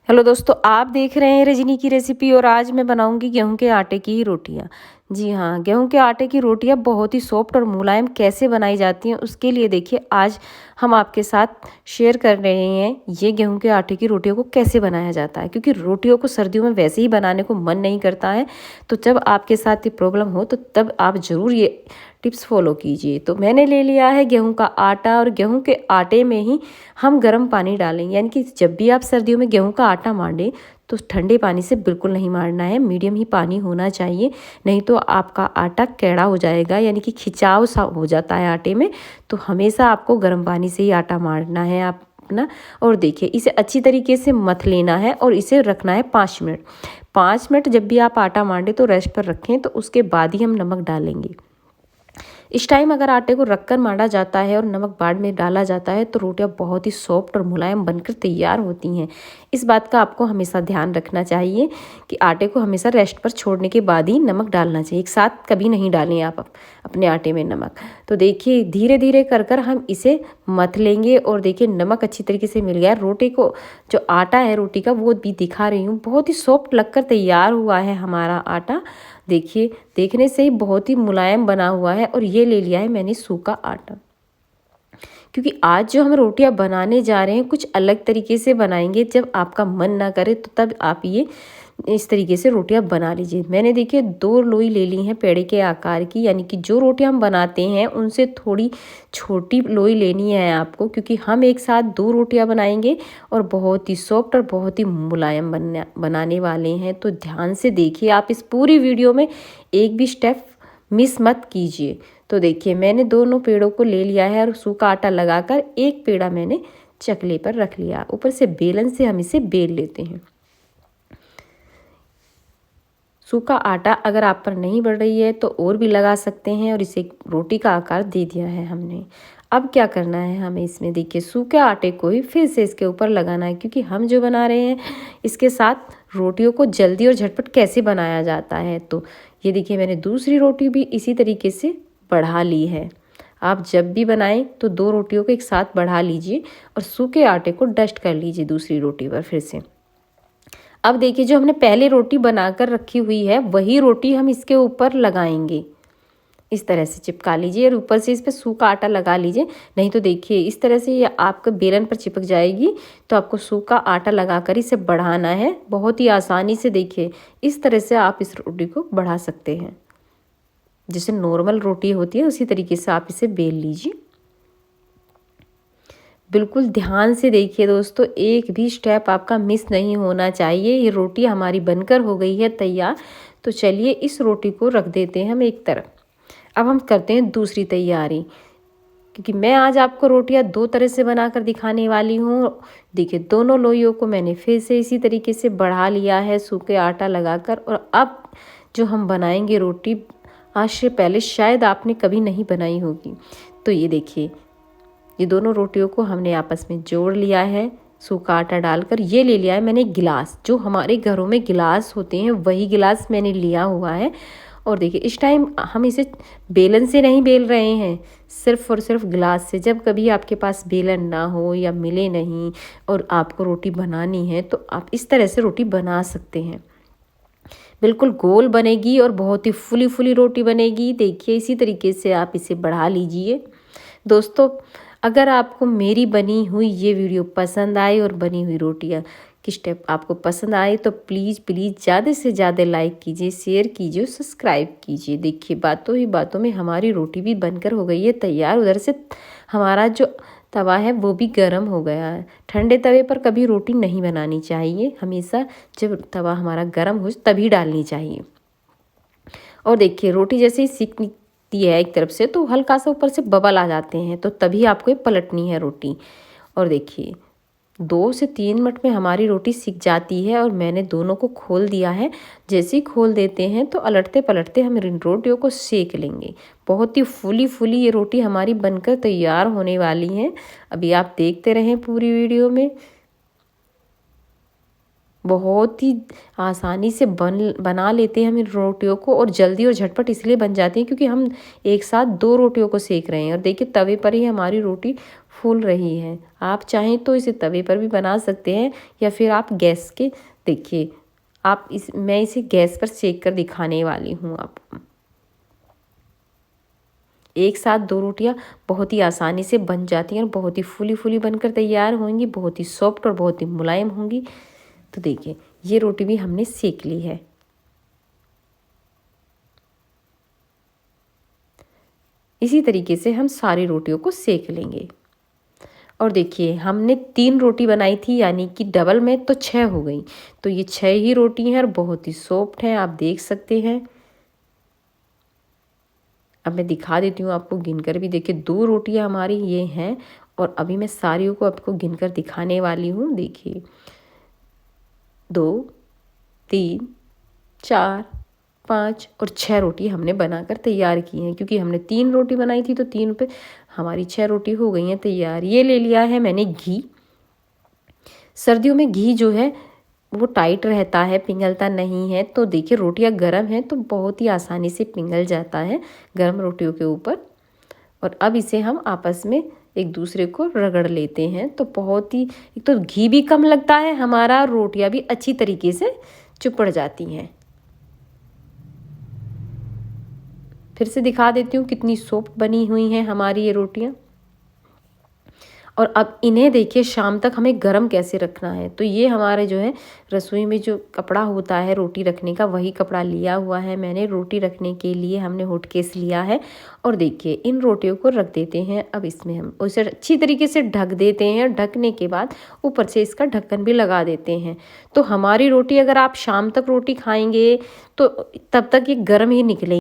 Hello दोस्तों, आप देख रहे हैं रजनी की रेसिपी और आज मैं बनाऊंगी गेहूं के आटे की ही रोटियां। जी हाँ, गेहूं के आटे की रोटियां बहुत ही सॉफ्ट और मुलायम कैसे बनाई जाती हैं उसके लिए देखिए आज हम आपके साथ शेयर कर रहे हैं ये गेहूं के आटे की रोटियों को कैसे बनाया जाता है। क्योंकि रोटियों को सर्दियों में वैसे ही बनाने को मन नहीं करता है, तो जब आपके साथ ये प्रॉब्लम हो तो तब आप ज़रूर ये टिप्स फॉलो कीजिए। तो मैंने ले लिया है गेहूं का आटा और गेहूं के आटे में ही हम गर्म पानी डालेंगे। यानी कि जब भी आप सर्दियों में गेहूं का आटा मांडें तो ठंडे पानी से बिल्कुल नहीं मारना है, मीडियम ही पानी होना चाहिए, नहीं तो आपका आटा कैड़ा हो जाएगा, यानी कि खिंचाव सा हो जाता है आटे में। तो हमेशा आपको गर्म पानी से ही आटा मारना है आप अपना। और देखिए इसे अच्छी तरीके से मथ लेना है और इसे रखना है 5 मिनट। 5 मिनट जब भी आप आटा मांडे तो रेस्ट पर रखें, तो उसके बाद ही हम नमक डालेंगे। इस टाइम अगर आटे को रखकर मांडा जाता है और नमक बाद में डाला जाता है तो रोटियां बहुत ही सॉफ्ट और मुलायम बनकर तैयार होती हैं। इस बात का आपको हमेशा ध्यान रखना चाहिए कि आटे को हमेशा रेस्ट पर छोड़ने के बाद ही नमक डालना चाहिए, एक साथ कभी नहीं डालें आप अपने आटे में नमक। तो देखिए धीरे धीरे कर कर हम इसे मथ लेंगे और देखिए नमक अच्छी तरीके से मिल गया। रोटी को जो आटा है रोटी का वो भी दिखा रही हूँ, बहुत ही सॉफ्ट लगकर तैयार हुआ है हमारा आटा। देखिए देखने से ही बहुत ही मुलायम बना हुआ है। और ये ले लिया है मैंने सूखा आटा, क्योंकि आज जो हम रोटियां बनाने जा रहे हैं कुछ अलग तरीके से बनाएंगे। जब आपका मन ना करे तो तब आप ये इस तरीके से रोटियां बना लीजिए। मैंने देखिए 2 लोई ले ली हैं पेड़े के आकार की, यानी कि जो रोटियां हम बनाते हैं उनसे थोड़ी छोटी लोई लेनी है आपको, क्योंकि हम एक साथ 2 रोटियां बनाएंगे और बहुत ही सॉफ्ट और बहुत ही मुलायम बनाने वाले हैं। तो ध्यान से देखिए, आप इस पूरी वीडियो में एक भी स्टेप मिस मत कीजिए। तो देखिए मैंने दोनों पेड़ों को ले लिया है और सूखा आटा लगाकर एक पेड़ा मैंने चकले पर रख लिया। ऊपर से बेलन से हम इसे बेल लेते हैं। सूखा आटा अगर आप पर नहीं बढ़ रही है तो और भी लगा सकते हैं और इसे रोटी का आकार दे दिया है हमने। अब क्या करना है हमें, इसमें देखिए सूखे आटे को ही फिर से इसके ऊपर लगाना है, क्योंकि हम जो बना रहे हैं इसके साथ रोटियों को जल्दी और झटपट कैसे बनाया जाता है। तो ये देखिए मैंने दूसरी रोटी भी इसी तरीके से बढ़ा ली है। आप जब भी बनाएं तो 2 रोटियों को एक साथ बढ़ा लीजिए और सूखे आटे को डस्ट कर लीजिए दूसरी रोटी पर फिर से। अब देखिए जो हमने पहले रोटी बनाकर रखी हुई है वही रोटी हम इसके ऊपर लगाएंगे। इस तरह से चिपका लीजिए और ऊपर से इस पर सूखा आटा लगा लीजिए, नहीं तो देखिए इस तरह से ये आपके बेलन पर चिपक जाएगी। तो आपको सूखा आटा लगाकर इसे बढ़ाना है बहुत ही आसानी से। देखिए इस तरह से आप इस रोटी को बढ़ा सकते हैं, जैसे नॉर्मल रोटी होती है उसी तरीके से आप इसे बेल लीजिए। बिल्कुल ध्यान से देखिए दोस्तों, एक भी स्टेप आपका मिस नहीं होना चाहिए। ये रोटी हमारी बनकर हो गई है तैयार। तो चलिए इस रोटी को रख देते हैं हम एक तरफ। अब हम करते हैं दूसरी तैयारी, क्योंकि मैं आज आपको रोटियां 2 तरह से बनाकर दिखाने वाली हूँ। देखिए दोनों लोइयों को मैंने फिर से इसी तरीके से बढ़ा लिया है सूखे आटा लगाकर। और अब जो हम बनाएंगे रोटी, आज से पहले शायद आपने कभी नहीं बनाई होगी। तो ये देखिए ये दोनों रोटियों को हमने आपस में जोड़ लिया है सूखा आटा डालकर। ये ले लिया है मैंने गिलास, जो हमारे घरों में गिलास होते हैं वही गिलास मैंने लिया हुआ है। और देखिए इस टाइम हम इसे बेलन से नहीं बेल रहे हैं, सिर्फ और सिर्फ गिलास से। जब कभी आपके पास बेलन ना हो या मिले नहीं और आपको रोटी बनानी है तो आप इस तरह से रोटी बना सकते हैं। बिल्कुल गोल बनेगी और बहुत ही फुली फुली रोटी बनेगी। देखिए इसी तरीके से आप इसे बढ़ा लीजिए। दोस्तों अगर आपको मेरी बनी हुई ये वीडियो पसंद आई और बनी हुई रोटियां की स्टेप आपको पसंद आए तो प्लीज़ प्लीज़ ज़्यादा से ज़्यादा लाइक कीजिए, शेयर कीजिए और सब्सक्राइब कीजिए। देखिए बातों ही बातों में हमारी रोटी भी बनकर हो गई है तैयार। उधर से हमारा जो तवा है वो भी गर्म हो गया है। ठंडे तवे पर कभी रोटी नहीं बनानी चाहिए, हमेशा जब तवा हमारा गर्म हो तभी डालनी चाहिए। और देखिए रोटी जैसे ही सिकती है एक तरफ से तो हल्का सा ऊपर से बबल आ जाते हैं, तो तभी आपको ये पलटनी है रोटी। और देखिए 2 से 3 मिनट में हमारी रोटी सिक जाती है और मैंने दोनों को खोल दिया है। जैसे ही खोल देते हैं तो अलटते पलटते हम इन रोटियों को सेक लेंगे। बहुत ही फूली फूली ये रोटी हमारी बनकर तैयार होने वाली है। अभी आप देखते रहें पूरी वीडियो में। बहुत ही आसानी से बना लेते हैं हम इन रोटियों को, और जल्दी और झटपट इसलिए बन जाती हैं क्योंकि हम एक साथ 2 रोटियों को सेक रहे हैं। और देखिए तवे पर ही हमारी रोटी फूल रही है। आप चाहें तो इसे तवे पर भी बना सकते हैं, या फिर आप गैस के, देखिए मैं इसे गैस पर सेक कर दिखाने वाली हूँ आपको। एक साथ 2 रोटियां बहुत ही आसानी से बन जाती हैं और बहुत ही फूली फूली बनकर तैयार होंगी, बहुत ही सॉफ्ट और बहुत ही मुलायम होंगी। तो देखिए ये रोटी भी हमने सेक ली है। इसी तरीके से हम सारी रोटियों को सेक लेंगे। और देखिए हमने 3 रोटी बनाई थी, यानी कि डबल में तो 6 हो गई। तो ये 6 ही रोटी हैं और बहुत ही सॉफ्ट हैं, आप देख सकते हैं। अब मैं दिखा देती हूँ आपको गिनकर भी। देखिए 2 रोटियां हमारी ये हैं, और अभी मैं सारियों को आपको गिनकर दिखाने वाली हूँ। देखिए 2, 3, 4, 5 और 6 रोटी हमने बनाकर तैयार की हैं, क्योंकि हमने 3 रोटी बनाई थी तो 3 पे हमारी 6 रोटी हो गई हैं तैयार। ये ले लिया है मैंने घी। सर्दियों में घी जो है वो टाइट रहता है, पिघलता नहीं है। तो देखिए रोटियां गर्म हैं तो बहुत ही आसानी से पिघल जाता है गर्म रोटियों के ऊपर। और अब इसे हम आपस में एक दूसरे को रगड़ लेते हैं। तो बहुत ही, एक तो घी भी कम लगता है हमारा, रोटियां भी अच्छी तरीके से चिपड़ जाती हैं। फिर से दिखा देती हूँ कितनी सॉफ्ट बनी हुई हैं हमारी ये रोटियां। और अब इन्हें देखिए शाम तक हमें गरम कैसे रखना है। तो ये हमारे जो है रसोई में जो कपड़ा होता है रोटी रखने का, वही कपड़ा लिया हुआ है मैंने। रोटी रखने के लिए हमने हॉटकेस लिया है। और देखिए इन रोटियों को रख देते हैं। अब इसमें हम उसे अच्छी तरीके से ढक देते हैं। ढकने के बाद ऊपर से इसका ढक्कन भी लगा देते हैं। तो हमारी रोटी, अगर आप शाम तक रोटी खाएंगे तो तब तक ये गर्म ही निकलेगी।